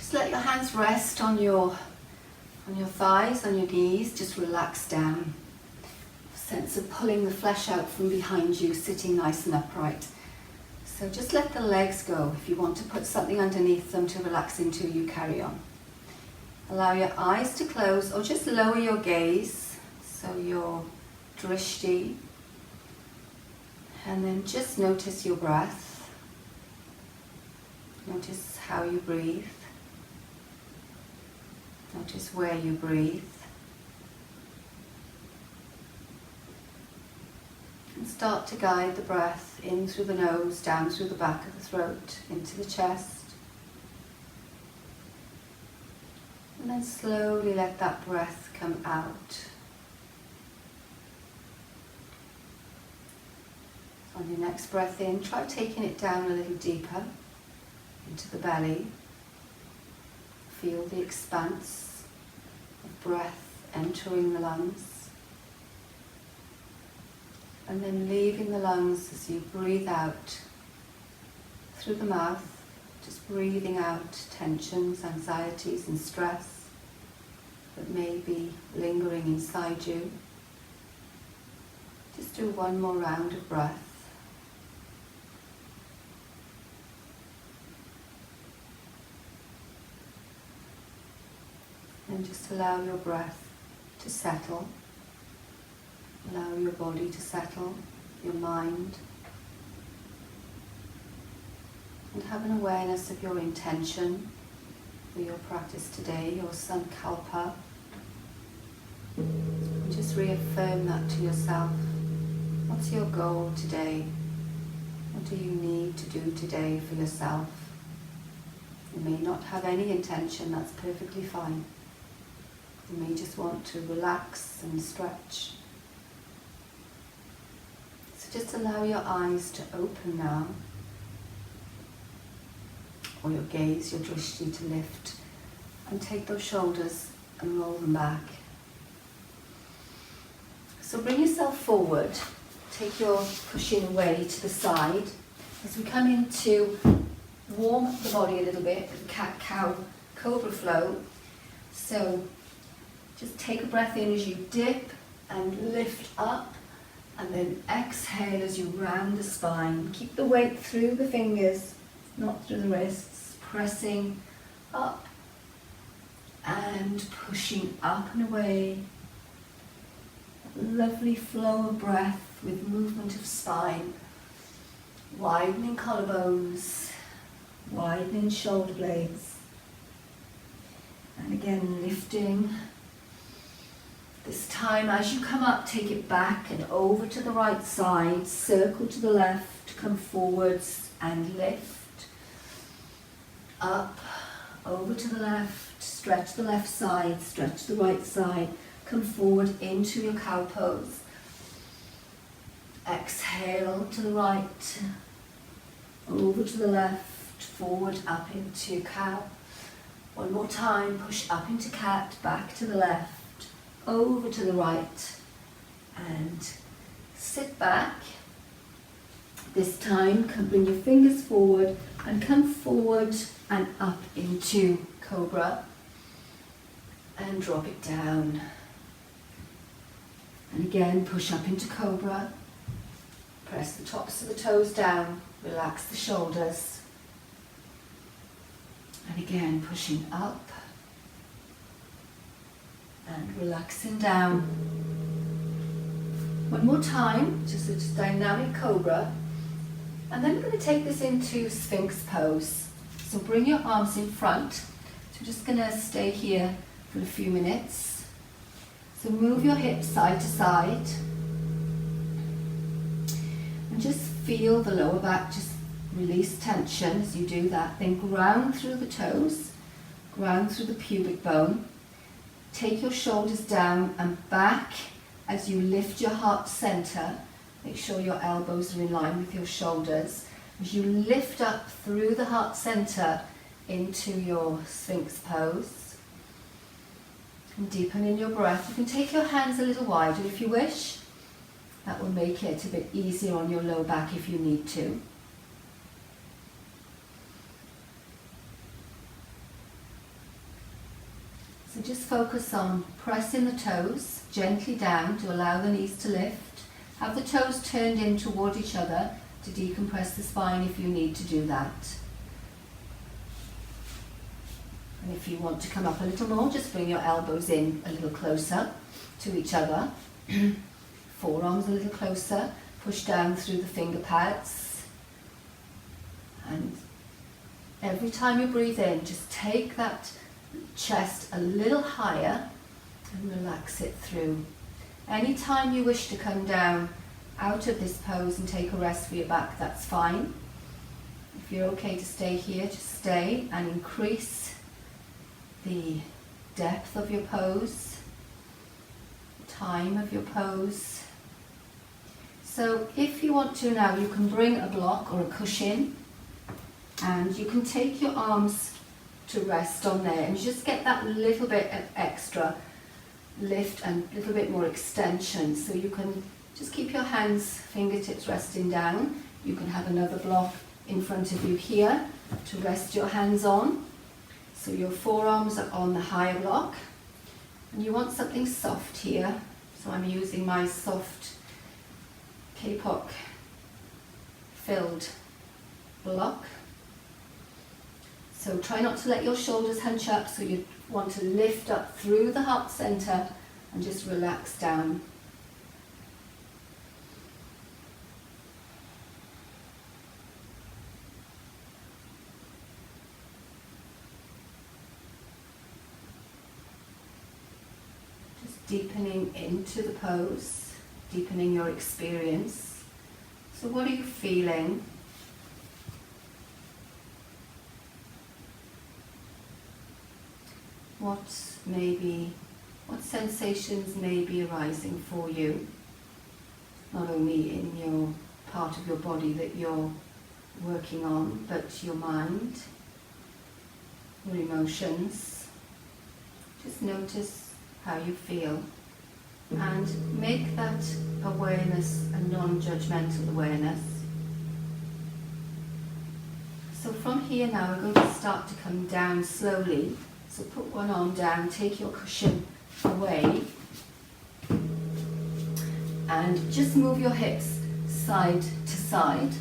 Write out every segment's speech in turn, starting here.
Just let your hands rest on your thighs, on your knees. Just relax down. Sense of pulling the flesh out from behind you, sitting nice and upright. So just let the legs go. If you want to put something underneath them to relax into, you carry on. Allow your eyes to close or just lower your gaze, so your drishti. And then just notice your breath. Notice how you breathe. Notice where you breathe. And start to guide the breath in through the nose, down through the back of the throat, into the chest. And then slowly let that breath come out. On your next breath in, try taking it down a little deeper into the belly. Feel the expanse of breath entering the lungs. And then leaving the lungs as you breathe out through the mouth, just breathing out tensions, anxieties and stress that may be lingering inside you. Just do one more round of breath. And just allow your breath to settle. Allow your body to settle, your mind. And have an awareness of your intention for your practice today, your sankalpa. And just reaffirm that to yourself. What's your goal today? What do you need to do today for yourself? You may not have any intention, that's perfectly fine. You may just want to relax and stretch. So just allow your eyes to open now, or your gaze, your drishti to lift, and take those shoulders and roll them back. So bring yourself forward, take your pushing away to the side. As we come in to warm up the body a little bit with the cat-cow cobra flow. So just take a breath in as you dip and lift up, and then exhale as you round the spine. Keep the weight through the fingers, not through the wrists, pressing up and pushing up and away. Lovely flow of breath with movement of spine, widening collarbones, widening shoulder blades, and again lifting. This time as you come up, take it back and over to the right side, circle to the left, come forwards and lift. Up, over to the left, stretch the left side, stretch the right side, come forward into your cow pose. Exhale to the right, over to the left, forward, up into cow. One more time, push up into cat, back to the left, over to the right, and sit back. This time, bring your fingers forward and come forward and up into cobra, and drop it down. And again, push up into cobra, press the tops of the toes down, relax the shoulders, and again pushing up and relaxing down. One more time, just a dynamic cobra, and then we're going to take this into Sphinx pose. So bring your arms in front. So we're just going to stay here for a few minutes. So move your hips side to side and just feel the lower back, just release tension as you do that. Then ground through the toes, ground through the pubic bone. Take your shoulders down and back as you lift your heart center. Make sure your elbows are in line with your shoulders. As you lift up through the heart center into your Sphinx pose. And deepen in your breath. You can take your hands a little wider if you wish. That will make it a bit easier on your low back if you need to. So just focus on pressing the toes gently down to allow the knees to lift. Have the toes turned in toward each other to decompress the spine if you need to do that. And if you want to come up a little more, just bring your elbows in a little closer to each other. Forearms a little closer. Push down through the finger pads. And every time you breathe in, just take that chest a little higher and relax it through. Anytime you wish to come down out of this pose and take a rest for your back, that's fine. If you're okay to stay here, just stay and increase the depth of your pose, the time of your pose. So if you want to now, you can bring a block or a cushion and you can take your arms to rest on there and you just get that little bit of extra lift and a little bit more extension. So you can just keep your hands, fingertips resting down. You can have another block in front of you here to rest your hands on. So your forearms are on the higher block. And you want something soft here. So I'm using my soft K-pop filled block. So try not to let your shoulders hunch up, so you want to lift up through the heart center and just relax down. Just deepening into the pose, deepening your experience. So what are you feeling? What sensations may be arising for you, not only in your part of your body that you're working on, but your mind, your emotions. Just notice how you feel and make that awareness a non-judgmental awareness. So from here now we're going to start to come down slowly. So put one arm down, take your cushion away and just move your hips side to side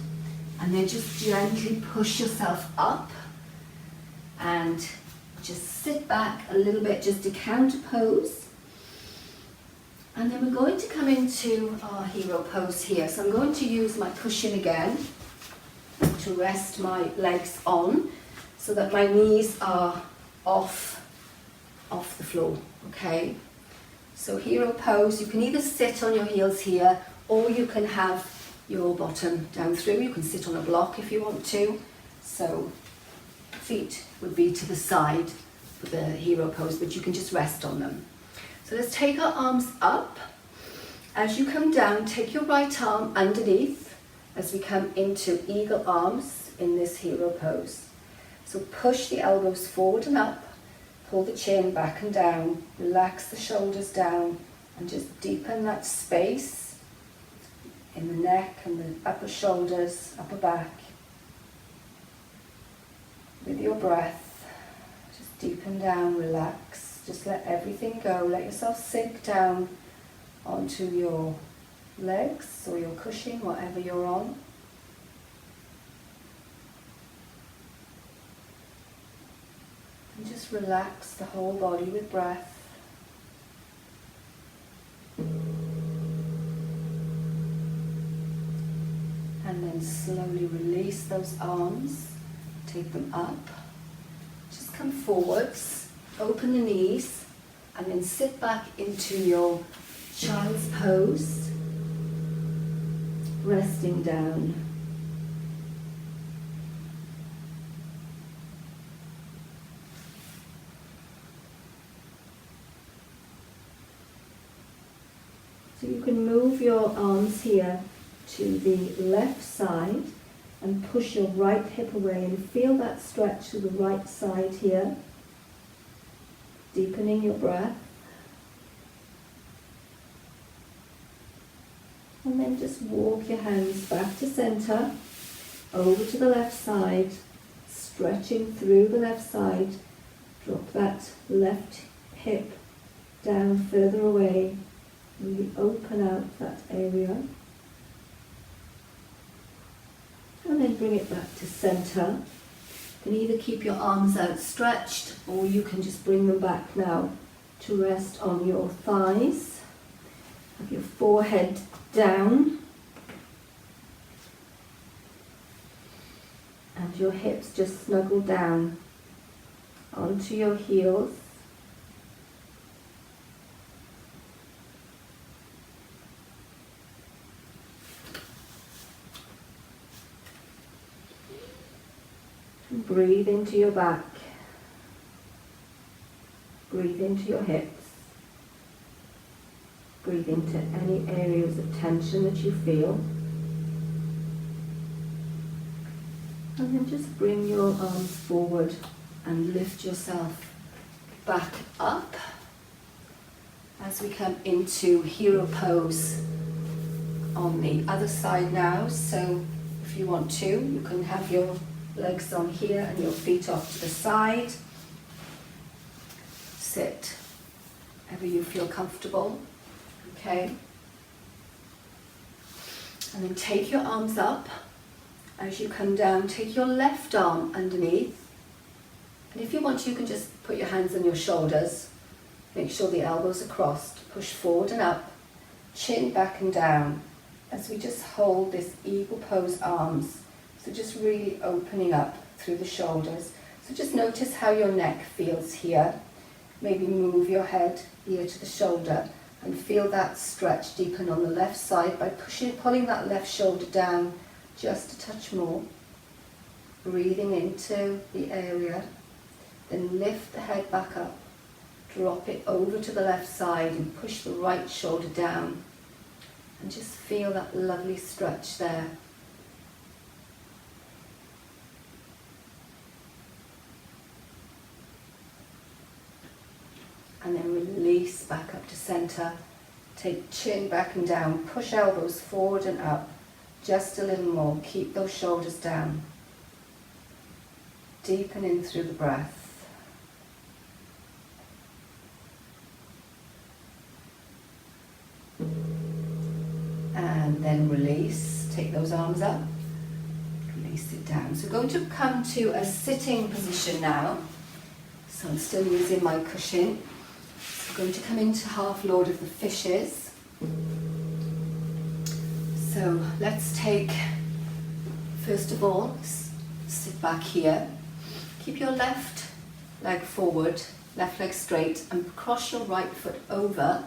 and then just gently push yourself up and just sit back a little bit just to counter pose. And then we're going to come into our hero pose here. So I'm going to use my cushion again to rest my legs on so that my knees are off the floor, okay? So hero pose, you can either sit on your heels here or you can have your bottom down through. You can sit on a block if you want to. So feet would be to the side for the hero pose, but you can just rest on them. So let's take our arms up. As you come down, take your right arm underneath as we come into eagle arms in this hero pose. So push the elbows forward and up, pull the chin back and down, relax the shoulders down and just deepen that space in the neck and the upper shoulders, upper back. With your breath, just deepen down, relax, just let everything go, let yourself sink down onto your legs or your cushion, whatever you're on. And just relax the whole body with breath. And then slowly release those arms, take them up. Just come forwards, open the knees, and then sit back into your child's pose, resting down. So you can move your arms here to the left side and push your right hip away and feel that stretch to the right side here, deepening your breath. And then just walk your hands back to center, over to the left side, stretching through the left side. Drop that left hip down further away. Really open out that area. And then bring it back to center. You can either keep your arms outstretched or you can just bring them back now to rest on your thighs. Have your forehead down. And your hips just snuggle down onto your heels. And breathe into your back. Breathe into your hips. Breathe into any areas of tension that you feel. And then just bring your arms forward and lift yourself back up as we come into hero pose on the other side now. So if you want to, you can have your legs on here and your feet off to the side. Sit wherever you feel comfortable. Okay. And then take your arms up. As you come down, take your left arm underneath. And if you want to, you can just put your hands on your shoulders. Make sure the elbows are crossed. Push forward and up, chin back and down. As we just hold this eagle pose arms. So just really opening up through the shoulders. So just notice how your neck feels here. Maybe move your head ear to the shoulder and feel that stretch deepen on the left side by pulling that left shoulder down just a touch more. Breathing into the area. Then lift the head back up. Drop it over to the left side and push the right shoulder down. And just feel that lovely stretch there. And then release back up to center. Take chin back and down. Push elbows forward and up. Just a little more. Keep those shoulders down. Deepen in through the breath. And then release. Take those arms up. Release it down. So we're going to come to a sitting position now. So I'm still using my cushion. So I'm going to come into half Lord of the Fishes. So let's take, first of all, sit back here. Keep your left leg forward, left leg straight, and cross your right foot over.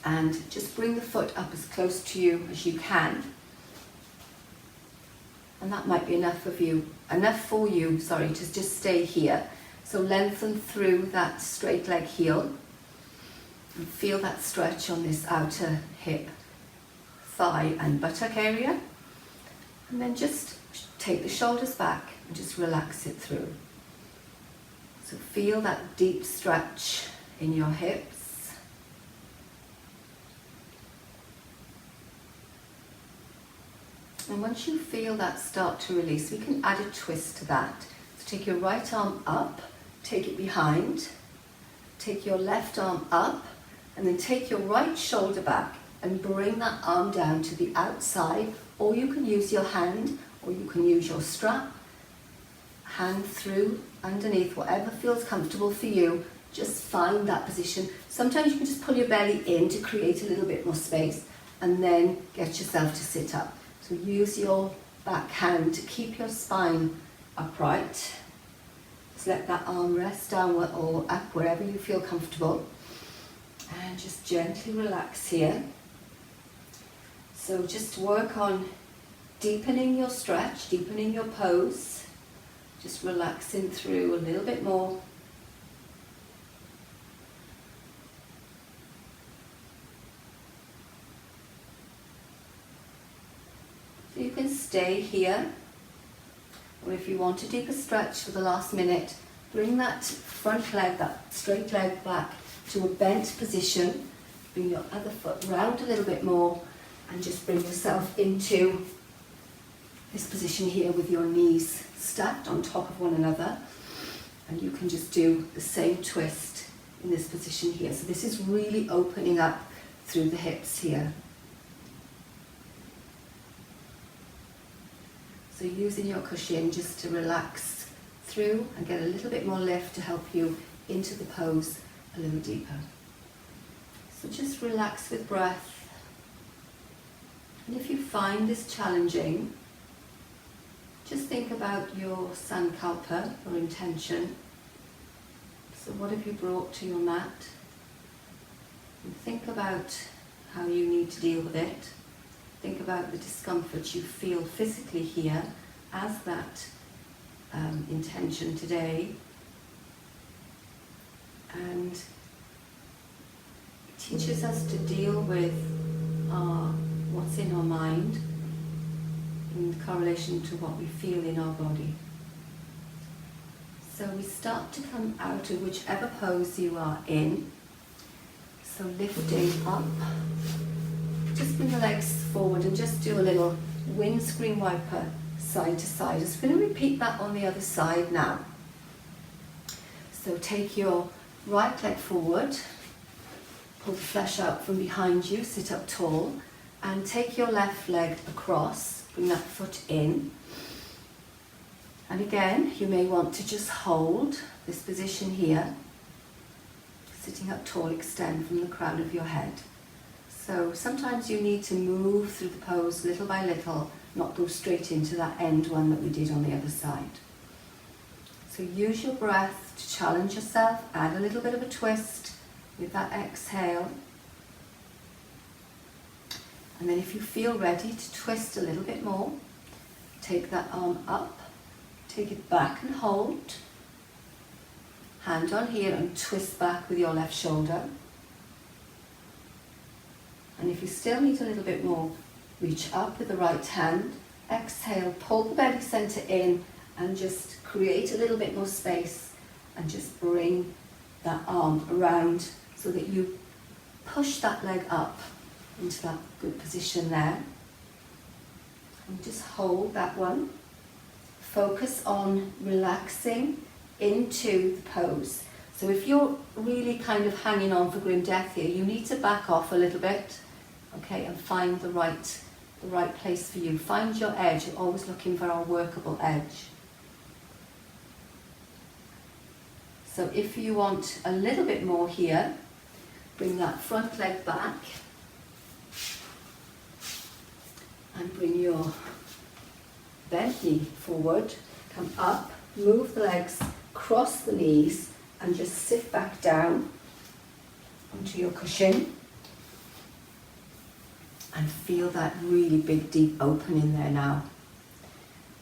And just bring the foot up as close to you as you can. And that might be enough for you, to just stay here. So lengthen through that straight leg heel. And feel that stretch on this outer hip, thigh and buttock area. And then just take the shoulders back and just relax it through. So feel that deep stretch in your hips. And once you feel that start to release, we can add a twist to that. So take your right arm up, take it behind, take your left arm up, and then take your right shoulder back and bring that arm down to the outside, or you can use your hand, or you can use your strap. Hand through, underneath, whatever feels comfortable for you. Just find that position. Sometimes you can just pull your belly in to create a little bit more space, and then get yourself to sit up. So use your back hand to keep your spine upright. Just let that arm rest down or up wherever you feel comfortable. And just gently relax here. So just work on deepening your stretch, deepening your pose. Just relaxing through a little bit more. So you can stay here. Or if you want a deeper stretch for the last minute, bring that front leg, that straight leg back to a bent position. Bring your other foot round a little bit more and just bring yourself into this position here with your knees stacked on top of one another. And you can just do the same twist in this position here. So this is really opening up through the hips here. So using your cushion just to relax through and get a little bit more lift to help you into the pose a little deeper. So just relax with breath. And if you find this challenging, just think about your sankalpa or intention. So what have you brought to your mat? And think about how you need to deal with it. Think about the discomfort you feel physically here as that intention today. And it teaches us to deal with what's in our mind in correlation to what we feel in our body. So we start to come out of whichever pose you are in. So lifting up, just bring the legs forward and just do a little windscreen wiper side to side. Just going to repeat that on the other side now. So take your right leg forward, pull the flesh out from behind you, sit up tall, and take your left leg across, bring that foot in. And again, you may want to just hold this position here, sitting up tall, extend from the crown of your head. So sometimes you need to move through the pose little by little, not go straight into that end one that we did on the other side. So use your breath to challenge yourself, add a little bit of a twist with that exhale. And then if you feel ready to twist a little bit more, take that arm up, take it back and hold. Hand on here and twist back with your left shoulder. And if you still need a little bit more, reach up with the right hand, exhale, pull the belly center in and just create a little bit more space and just bring that arm around so that you push that leg up into that good position there. And just hold that one. Focus on relaxing into the pose. So if you're really kind of hanging on for grim death here, you need to back off a little bit, okay, and find the right place for you. Find your edge. You're always looking for a workable edge. So if you want a little bit more here, bring that front leg back and bring your bent knee forward, come up, move the legs, cross the knees and just sit back down onto your cushion and feel that really big deep opening there now.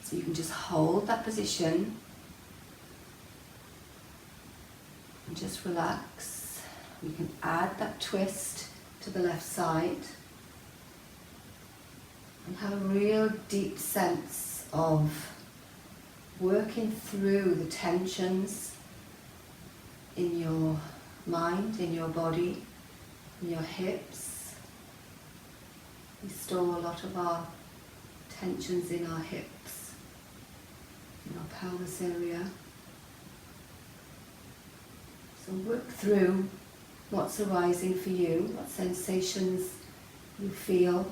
So you can just hold that position and just relax. You can add that twist to the left side and have a real deep sense of working through the tensions in your mind, in your body, in your hips. We store a lot of our tensions in our hips, in our pelvis area. So work through what's arising for you, what sensations you feel.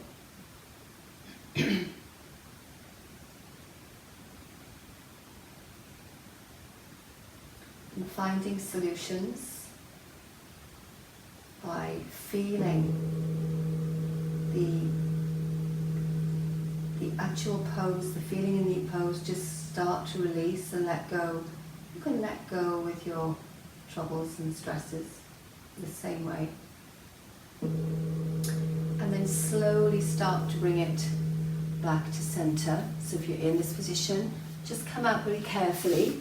And finding solutions by feeling the actual pose, the feeling in the pose, just start to release and let go. You can let go with your troubles and stresses the same way. And then slowly start to bring it back to center. So if you're in this position, just come out really carefully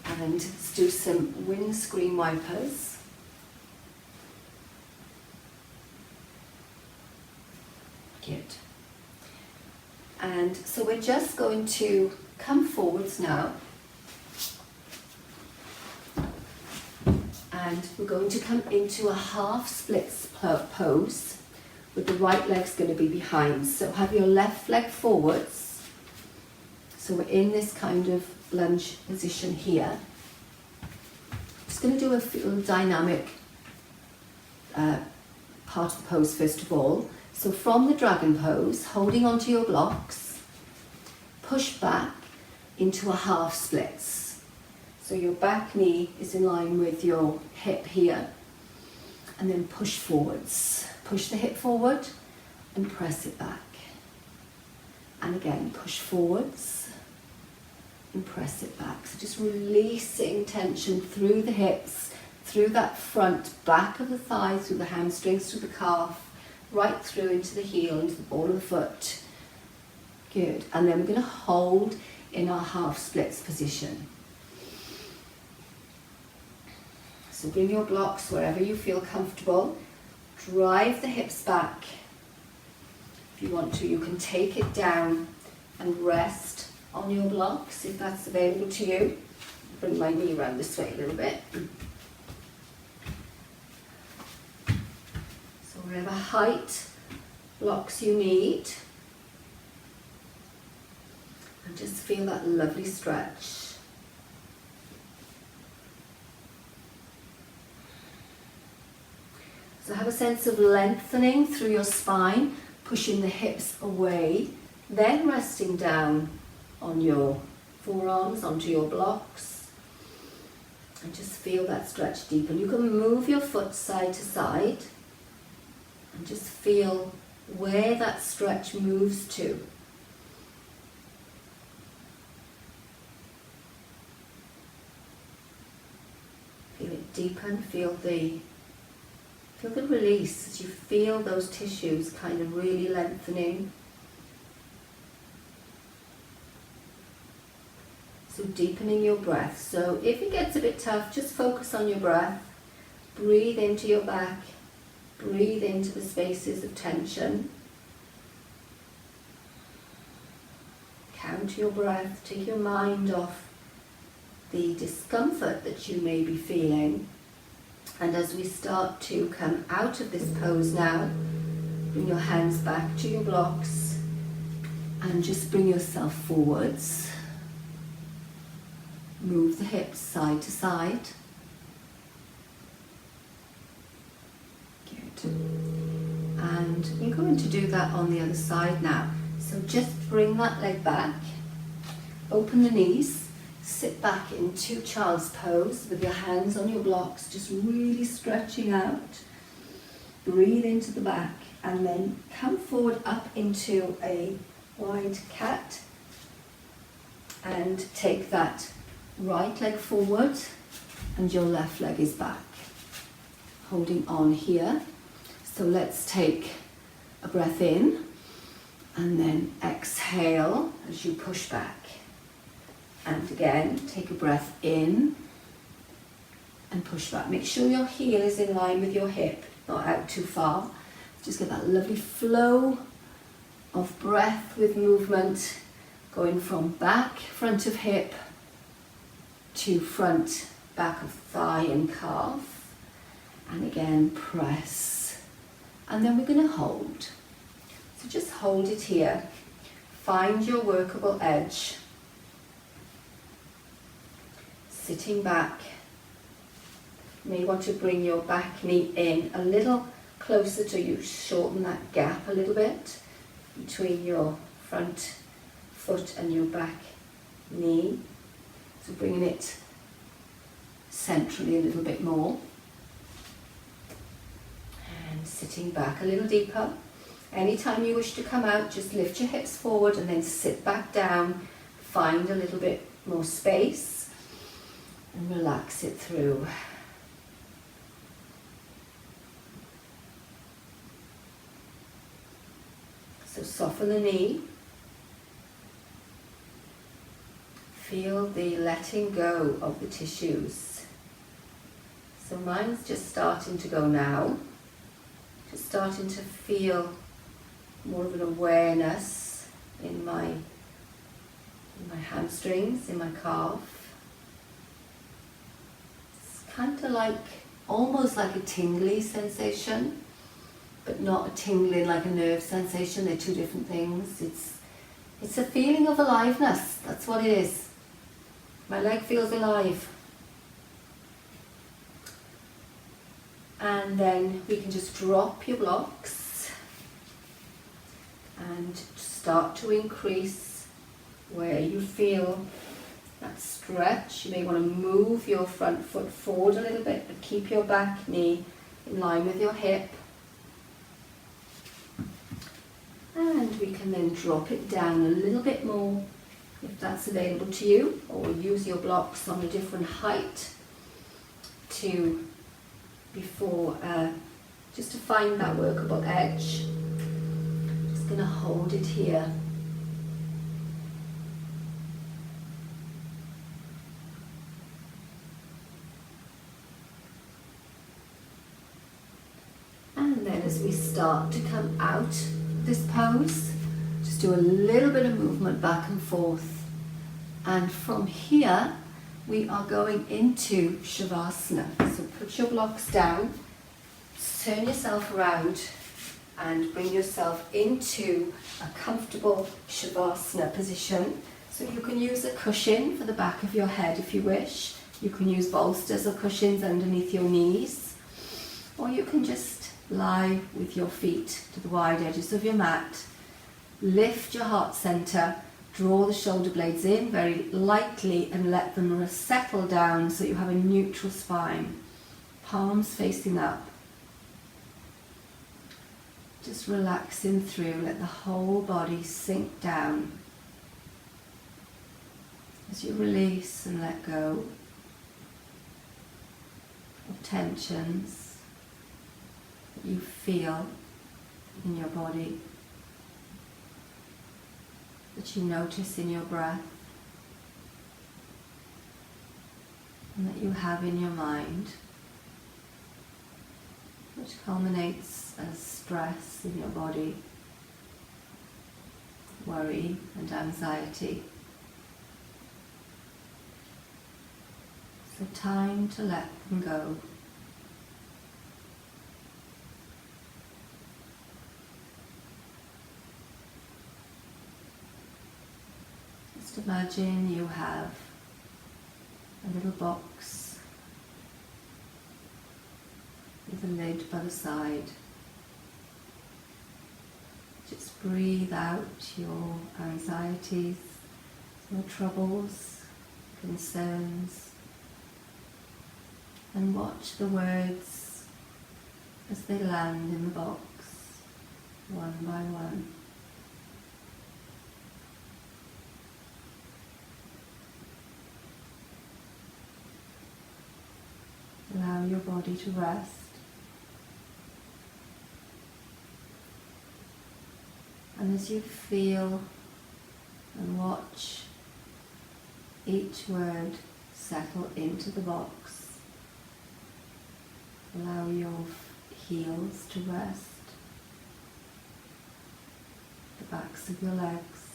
and let's do some windscreen wipers. Good. And so we're just going to come forwards now. And we're going to come into a half split pose with the right leg's going to be behind. So have your left leg forwards. So we're in this kind of lunge position here. going to do a little dynamic part of the pose first of all. So from the dragon pose, holding onto your blocks, push back into a half splits. So your back knee is in line with your hip here, and then push forwards. Push the hip forward and press it back. And again, push forwards and press it back. So just releasing tension through the hips, through that front back of the thigh, through the hamstrings, through the calf, right through into the heel, into the ball of the foot. Good. And then we're going to hold in our half splits position. So bring your blocks wherever you feel comfortable. Drive the hips back. If you want to, you can take it down and rest on your blocks if that's available to you. Bring my knee around this way a little bit. So whatever height blocks you need. And just feel that lovely stretch. So have a sense of lengthening through your spine, pushing the hips away, then resting down on your forearms, onto your blocks. And just feel that stretch deepen. You can move your foot side to side and just feel where that stretch moves to. Feel it deepen, feel the release as you feel those tissues kind of really lengthening. So deepening your breath. So if it gets a bit tough, just focus on your breath. Breathe into your back. Breathe into the spaces of tension. Count your breath. Take your mind off the discomfort that you may be feeling. And as we start to come out of this pose now, bring your hands back to your blocks and just bring yourself forwards. Move the hips side to side. Good. And you're going to do that on the other side now. So just bring that leg back, open the knees. Sit back into child's pose with your hands on your blocks, just really stretching out. Breathe into the back and then come forward up into a wide cat and take that right leg forward and your left leg is back. Holding on here. So let's take a breath in and then exhale as you push back. And again, take a breath in and push back. Make sure your heel is in line with your hip, not out too far. Just get that lovely flow of breath with movement, going from back, front of hip, to front, back of thigh and calf. And again, press. And then we're going to hold. So just hold it here. Find your workable edge. Sitting back, you may want to bring your back knee in a little closer to you, shorten that gap a little bit between your front foot and your back knee. So bringing it centrally a little bit more. And sitting back a little deeper. Anytime you wish to come out, just lift your hips forward and then sit back down. Find a little bit more space. And relax it through. So soften the knee. Feel the letting go of the tissues. So mine's just starting to go now. Just starting to feel more of an awareness in my hamstrings, in my calf. Kind of like, almost like a tingly sensation, but not a tingling like a nerve sensation. They're two different things. It's a feeling of aliveness. That's what it is. My leg feels alive. And then we can just drop your blocks and start to increase where you feel that stretch. You may want to move your front foot forward a little bit, but keep your back knee in line with your hip. And we can then drop it down a little bit more if that's available to you, or use your blocks on a different height just to find that workable edge. Just going to hold it here. And then as we start to come out of this pose, just do a little bit of movement back and forth. And from here, we are going into Shavasana. So put your blocks down, turn yourself around and bring yourself into a comfortable Shavasana position. So you can use a cushion for the back of your head if you wish. You can use bolsters or cushions underneath your knees. Or you can just lie with your feet to the wide edges of your mat. Lift your heart center. Draw the shoulder blades in very lightly and let them settle down so you have a neutral spine. Palms facing up. Just relaxing through, let the whole body sink down. As you release and let go of tensions that you feel in your body, that you notice in your breath, and that you have in your mind, which culminates as stress in your body, worry and anxiety. So time to let them go. Just imagine you have a little box with a lid by the side. Just breathe out your anxieties, your troubles, concerns, and watch the words as they land in the box, one by one. Allow your body to rest. And as you feel and watch each word settle into the box, allow your heels to rest, the backs of your legs,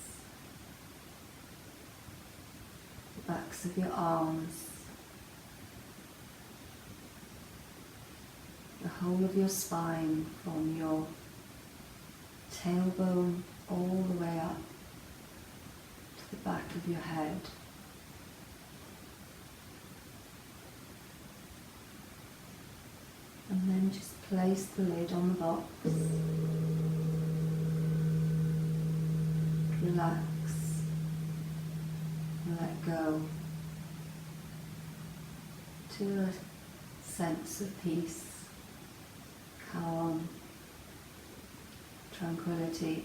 the backs of your arms, the whole of your spine from your tailbone all the way up to the back of your head. And then just place the lid on the box. Relax and let go to a sense of peace, calm, tranquility.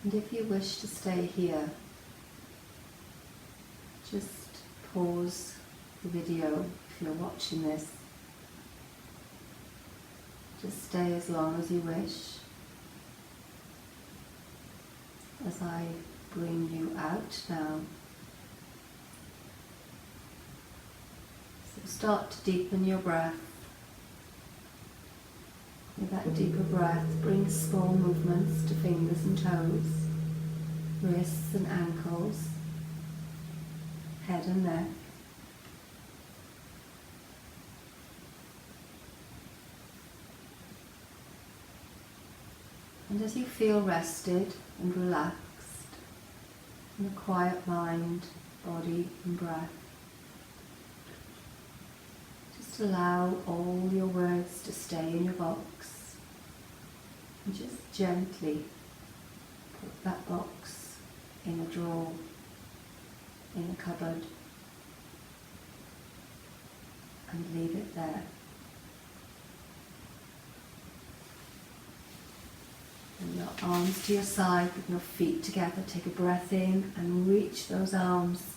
And if you wish to stay here, just pause the video if you're watching this. Just stay as long as you wish as I bring you out now. So start to deepen your breath. With that deeper breath, bring small movements to fingers and toes, wrists and ankles, head and neck. And as you feel rested and relaxed, in a quiet mind, body and breath, just allow all your words to stay in your box and just gently put that box in a drawer, in a cupboard, and leave it there. And your arms to your side with your feet together. Take a breath in and reach those arms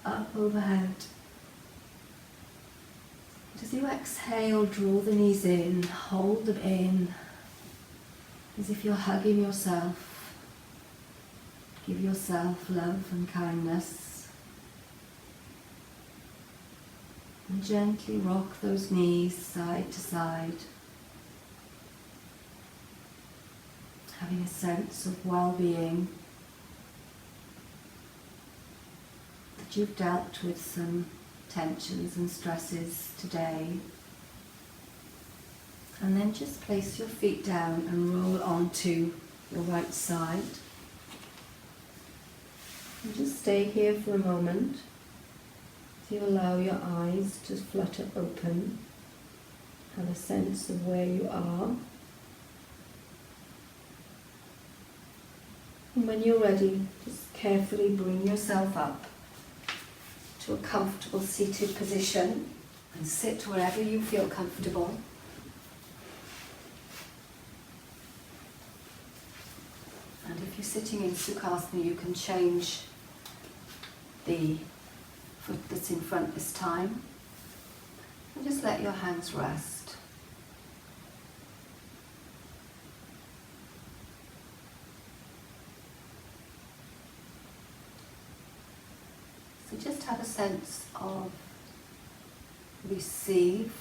up overhead. As you exhale, draw the knees in, hold them in, as if you're hugging yourself. Give yourself love and kindness. And gently rock those knees side to side, having a sense of well-being, that you've dealt with some tensions and stresses today. And then just place your feet down and roll onto your right side. And just stay here for a moment. So you allow your eyes to flutter open. Have a sense of where you are. And when you're ready, just carefully bring yourself up to a comfortable seated position and sit wherever you feel comfortable. And if you're sitting in Sukhasana, you can change the foot that's in front this time. And just let your hands rest. So just have a sense of received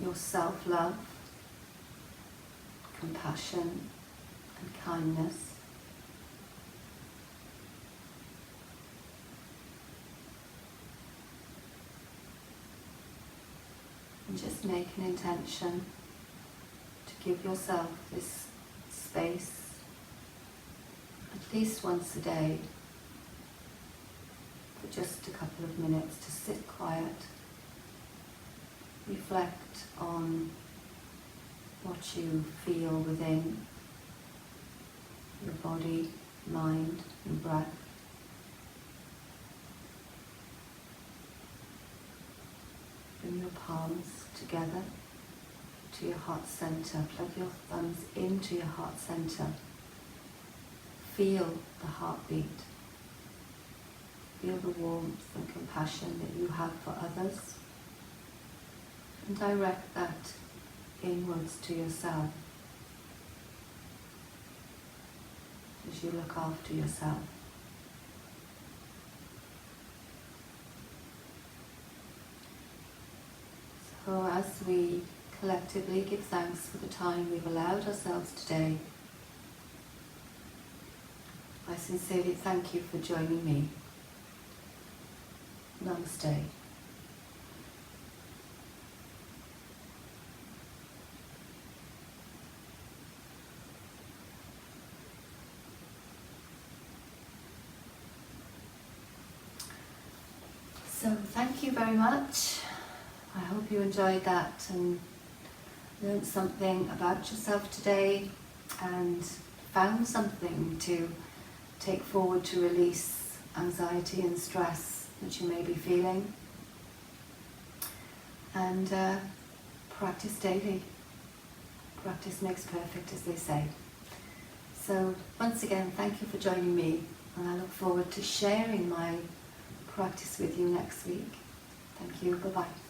your self-love, compassion and kindness. And just make an intention to give yourself this space at least once a day for just a couple of minutes to sit quiet, reflect on what you feel within your body, mind and breath. Bring your palms together to your heart center. Plug your thumbs into your heart center. Feel the heartbeat. Feel the warmth and compassion that you have for others. And direct that inwards to yourself as you look after yourself. So as we collectively give thanks for the time we've allowed ourselves today, I sincerely thank you for joining me. Namaste. So thank you very much. I hope you enjoyed that and learned something about yourself today and found something to take forward to release anxiety and stress that you may be feeling. And practice daily. Practice makes perfect, as they say. So once again, thank you for joining me, and I look forward to sharing my practice with you next week. Thank you. Bye-bye.